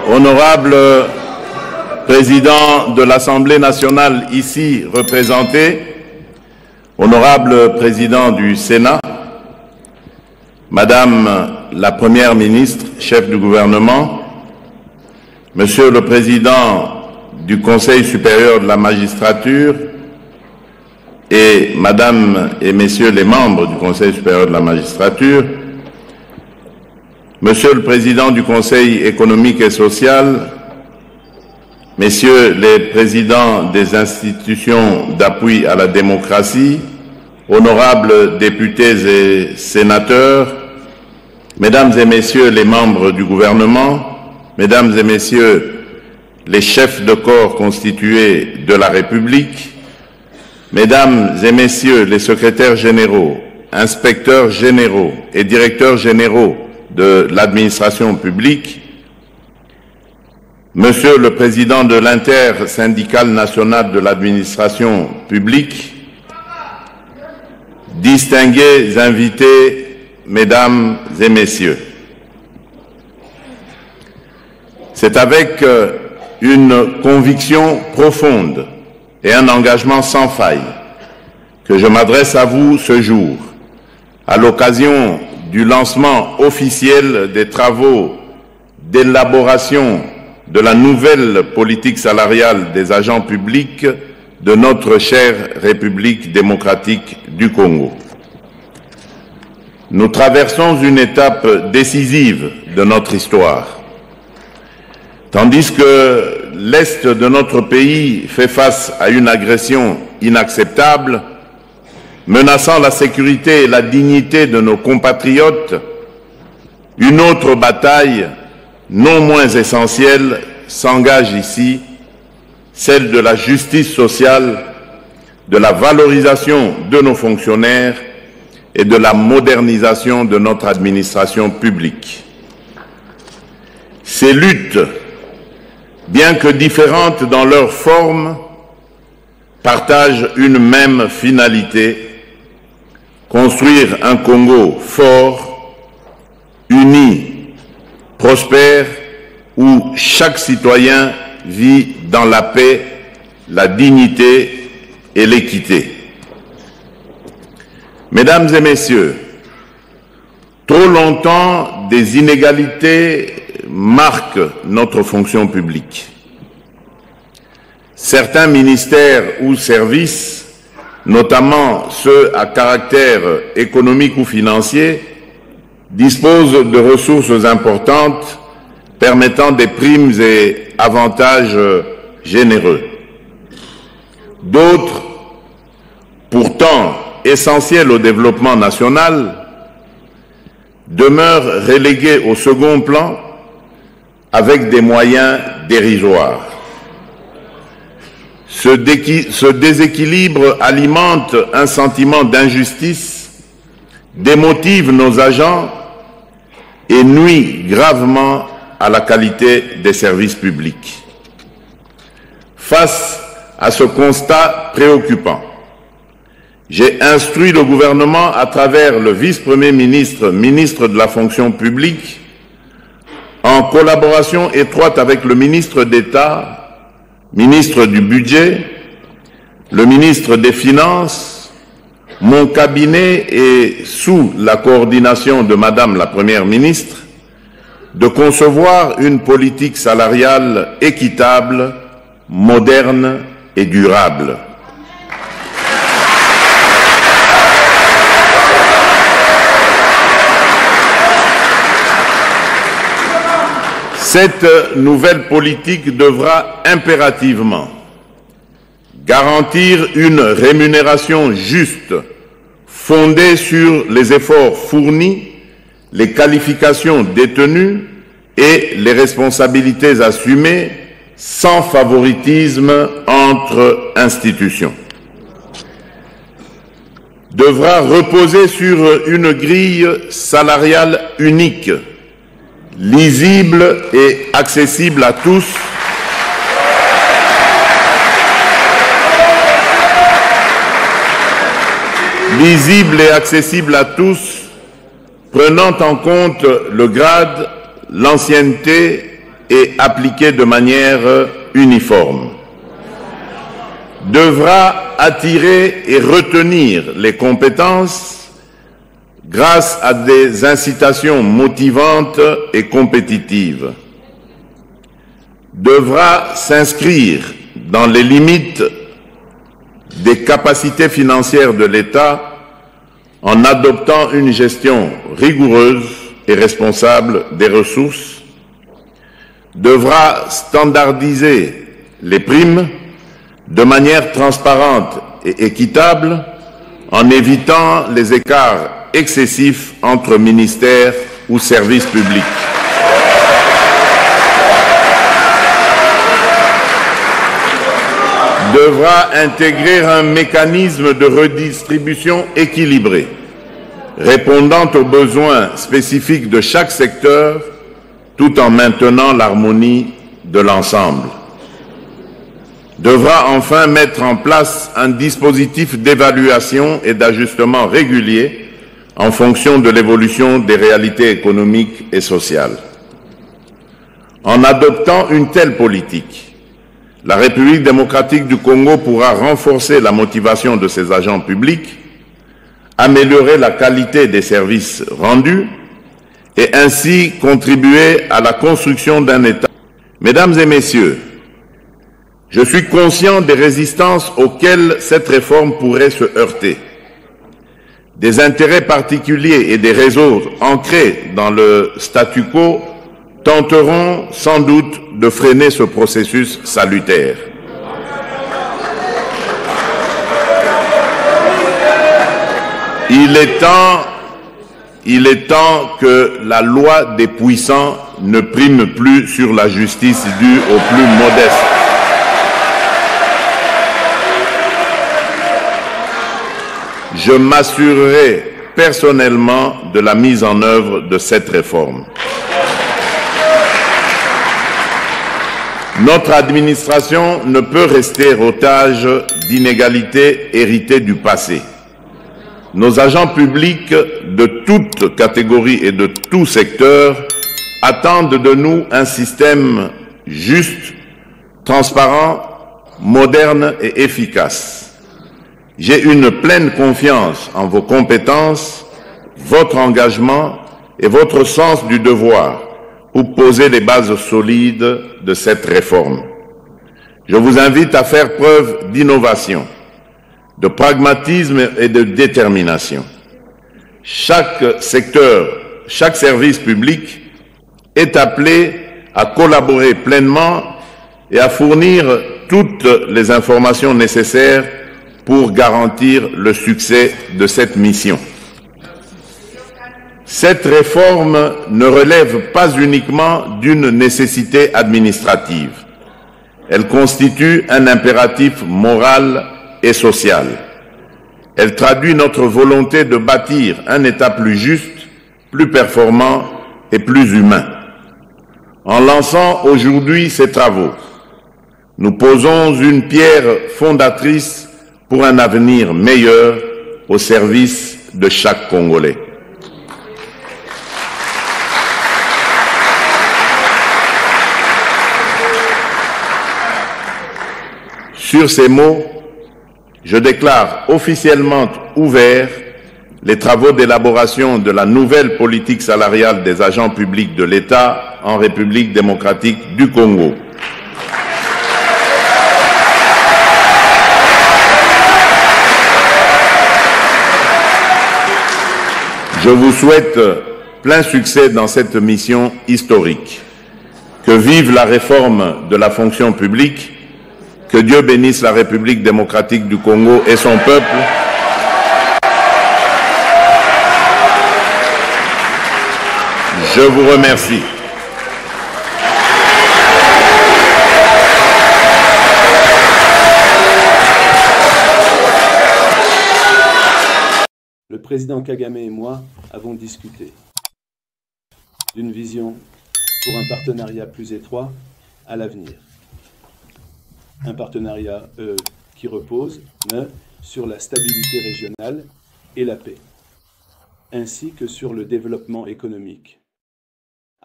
Honorable Président de l'Assemblée nationale ici représenté, Honorable Président du Sénat, Madame la Première ministre, chef du gouvernement, Monsieur le Président du Conseil supérieur de la magistrature et Madame et Messieurs les membres du Conseil supérieur de la magistrature, Monsieur le Président du Conseil économique et social, Messieurs les présidents des institutions d'appui à la démocratie, honorables députés et sénateurs, Mesdames et Messieurs les membres du gouvernement, Mesdames et Messieurs les chefs de corps constitués de la République, Mesdames et Messieurs les secrétaires généraux, inspecteurs généraux et directeurs généraux de l'administration publique, Monsieur le Président de l'Intersyndicale nationale de l'administration publique, distingués invités, Mesdames et Messieurs, c'est avec une conviction profonde et un engagement sans faille que je m'adresse à vous ce jour, à l'occasion du lancement officiel des travaux d'élaboration de la nouvelle politique salariale des agents publics de notre chère République démocratique du Congo. Nous traversons une étape décisive de notre histoire. Tandis que l'Est de notre pays fait face à une agression inacceptable, menaçant la sécurité et la dignité de nos compatriotes, une autre bataille, non moins essentielle, s'engage ici, celle de la justice sociale, de la valorisation de nos fonctionnaires et de la modernisation de notre administration publique. Ces luttes, bien que différentes dans leur forme, partagent une même finalité: construire un Congo fort, uni, prospère, où chaque citoyen vit dans la paix, la dignité et l'équité. Mesdames et Messieurs, trop longtemps, des inégalités marquent notre fonction publique. Certains ministères ou services, notamment ceux à caractère économique ou financier, disposent de ressources importantes permettant des primes et avantages généreux. D'autres, pourtant essentiels au développement national, demeurent relégués au second plan avec des moyens dérisoires. Ce déséquilibre alimente un sentiment d'injustice, démotive nos agents et nuit gravement à la qualité des services publics. Face à ce constat préoccupant, j'ai instruit le gouvernement à travers le vice-premier ministre, ministre de la fonction publique, en collaboration étroite avec le ministre d'État, ministre du Budget, le ministre des Finances, mon cabinet et sous la coordination de Madame la Première ministre, de concevoir une politique salariale équitable, moderne et durable. Cette nouvelle politique devra impérativement garantir une rémunération juste, fondée sur les efforts fournis, les qualifications détenues et les responsabilités assumées, sans favoritisme entre institutions. Devra reposer sur une grille salariale unique, lisible et accessible à tous, prenant en compte le grade, l'ancienneté, et appliquée de manière uniforme. Devra attirer et retenir les compétences grâce à des incitations motivantes et compétitives. Devra s'inscrire dans les limites des capacités financières de l'État en adoptant une gestion rigoureuse et responsable des ressources, devra standardiser les primes de manière transparente et équitable en évitant les écarts excessifs entre ministères ou services publics. Devra intégrer un mécanisme de redistribution équilibré, répondant aux besoins spécifiques de chaque secteur, tout en maintenant l'harmonie de l'ensemble. Devra enfin mettre en place un dispositif d'évaluation et d'ajustement régulier en fonction de l'évolution des réalités économiques et sociales. En adoptant une telle politique, la République démocratique du Congo pourra renforcer la motivation de ses agents publics, améliorer la qualité des services rendus et ainsi contribuer à la construction d'un État. Mesdames et messieurs, je suis conscient des résistances auxquelles cette réforme pourrait se heurter. Des intérêts particuliers et des réseaux ancrés dans le statu quo tenteront sans doute de freiner ce processus salutaire. Il est temps que la loi des puissants ne prime plus sur la justice due aux plus modestes. Je m'assurerai personnellement de la mise en œuvre de cette réforme. Notre administration ne peut rester otage d'inégalités héritées du passé. Nos agents publics de toutes catégories et de tout secteur attendent de nous un système juste, transparent, moderne et efficace. J'ai une pleine confiance en vos compétences, votre engagement et votre sens du devoir pour poser les bases solides de cette réforme. Je vous invite à faire preuve d'innovation, de pragmatisme et de détermination. Chaque secteur, chaque service public est appelé à collaborer pleinement et à fournir toutes les informations nécessaires pour garantir le succès de cette mission. Cette réforme ne relève pas uniquement d'une nécessité administrative. Elle constitue un impératif moral et social. Elle traduit notre volonté de bâtir un État plus juste, plus performant et plus humain. En lançant aujourd'hui ces travaux, nous posons une pierre fondatrice pour un avenir meilleur au service de chaque Congolais. Sur ces mots, je déclare officiellement ouverts les travaux d'élaboration de la nouvelle politique salariale des agents publics de l'État en République démocratique du Congo. Je vous souhaite plein succès dans cette mission historique. Que vive la réforme de la fonction publique. Que Dieu bénisse la République démocratique du Congo et son peuple. Je vous remercie. Le président Kagame et moi avons discuté d'une vision pour un partenariat plus étroit à l'avenir. Un partenariat qui repose sur la stabilité régionale et la paix, ainsi que sur le développement économique.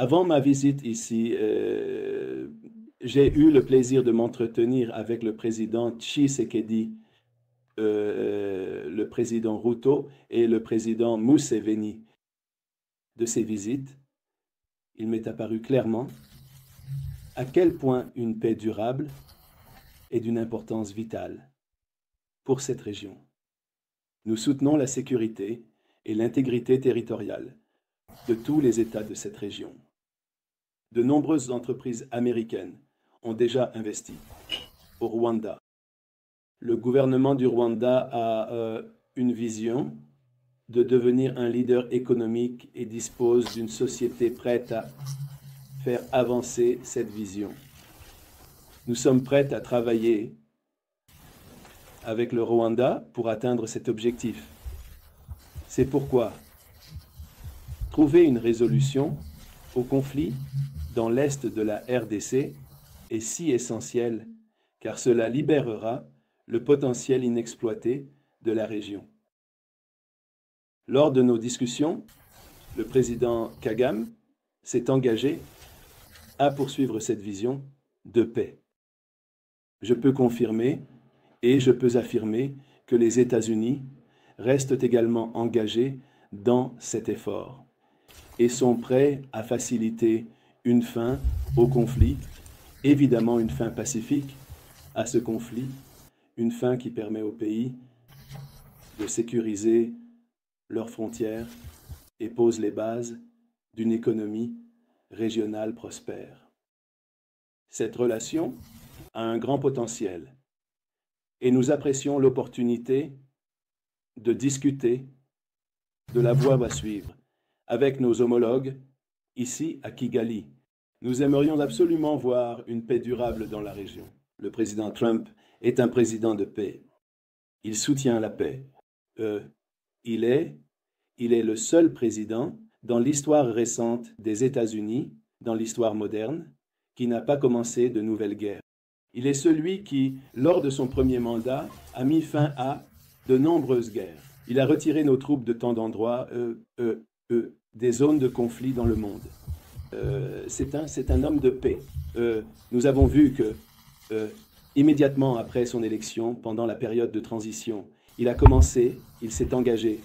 Avant ma visite ici, j'ai eu le plaisir de m'entretenir avec le président Tshisekedi, le président Ruto et le président Museveni. De ces visites, il m'est apparu clairement à quel point une paix durable est d'une importance vitale pour cette région. Nous soutenons la sécurité et l'intégrité territoriale de tous les États de cette région. De nombreuses entreprises américaines ont déjà investi au Rwanda. Le gouvernement du Rwanda a une vision de devenir un leader économique et dispose d'une société prête à faire avancer cette vision. Nous sommes prêts à travailler avec le Rwanda pour atteindre cet objectif. C'est pourquoi trouver une résolution au conflit dans l'est de la RDC est si essentiel, car cela libérera le potentiel inexploité de la région. Lors de nos discussions, le président Kagame s'est engagé à poursuivre cette vision de paix. Je peux confirmer et je peux affirmer que les États-Unis restent également engagés dans cet effort et sont prêts à faciliter une fin au conflit, évidemment une fin pacifique à ce conflit, une fin qui permet au pays de sécuriser leurs frontières et pose les bases d'une économie régionale prospère. Cette relation a un grand potentiel et nous apprécions l'opportunité de discuter de la voie à suivre avec nos homologues ici à Kigali. Nous aimerions absolument voir une paix durable dans la région. Le président Trump est un président de paix. Il soutient la paix. Il est le seul président dans l'histoire récente des États-Unis, dans l'histoire moderne, qui n'a pas commencé de nouvelles guerres. Il est celui qui, lors de son premier mandat, a mis fin à de nombreuses guerres. Il a retiré nos troupes de tant d'endroits, des zones de conflit dans le monde. C'est un homme de paix. Nous avons vu que, immédiatement après son élection, pendant la période de transition, il s'est engagé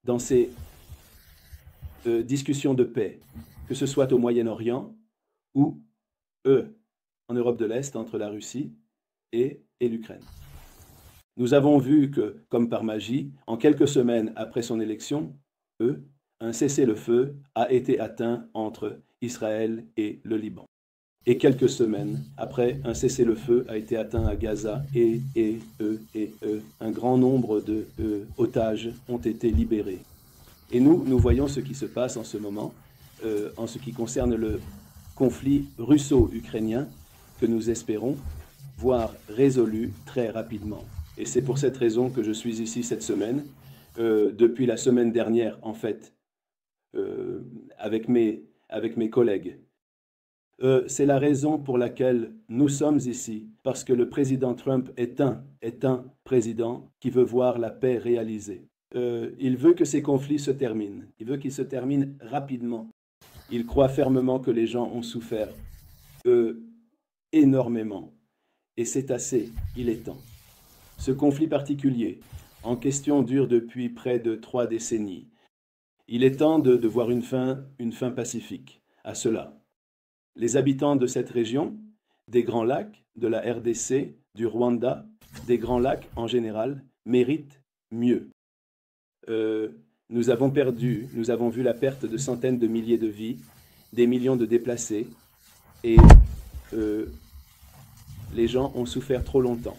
dans ces discussions de paix, que ce soit au Moyen-Orient ou en Europe de l'Est, entre la Russie et l'Ukraine. Nous avons vu que, comme par magie, en quelques semaines après son élection, un cessez-le-feu a été atteint entre Israël et le Liban. Et quelques semaines après, un cessez-le-feu a été atteint à Gaza et un grand nombre d'otages ont été libérés. Et nous voyons ce qui se passe en ce moment en ce qui concerne le conflit russo-ukrainien que nous espérons voir résolu très rapidement. Et c'est pour cette raison que je suis ici cette semaine, depuis la semaine dernière en fait, avec mes collègues. C'est la raison pour laquelle nous sommes ici, parce que le président Trump est un président qui veut voir la paix réalisée. Il veut que ces conflits se terminent, il veut qu'ils se terminent rapidement. Il croit fermement que les gens ont souffert énormément, et c'est assez, il est temps. Ce conflit particulier, en question, dure depuis près de 3 décennies. Il est temps de voir une fin pacifique à cela. Les habitants de cette région, des Grands Lacs, de la RDC, du Rwanda, des Grands Lacs en général, méritent mieux. Nous avons vu la perte de centaines de milliers de vies, des millions de déplacés, et les gens ont souffert trop longtemps.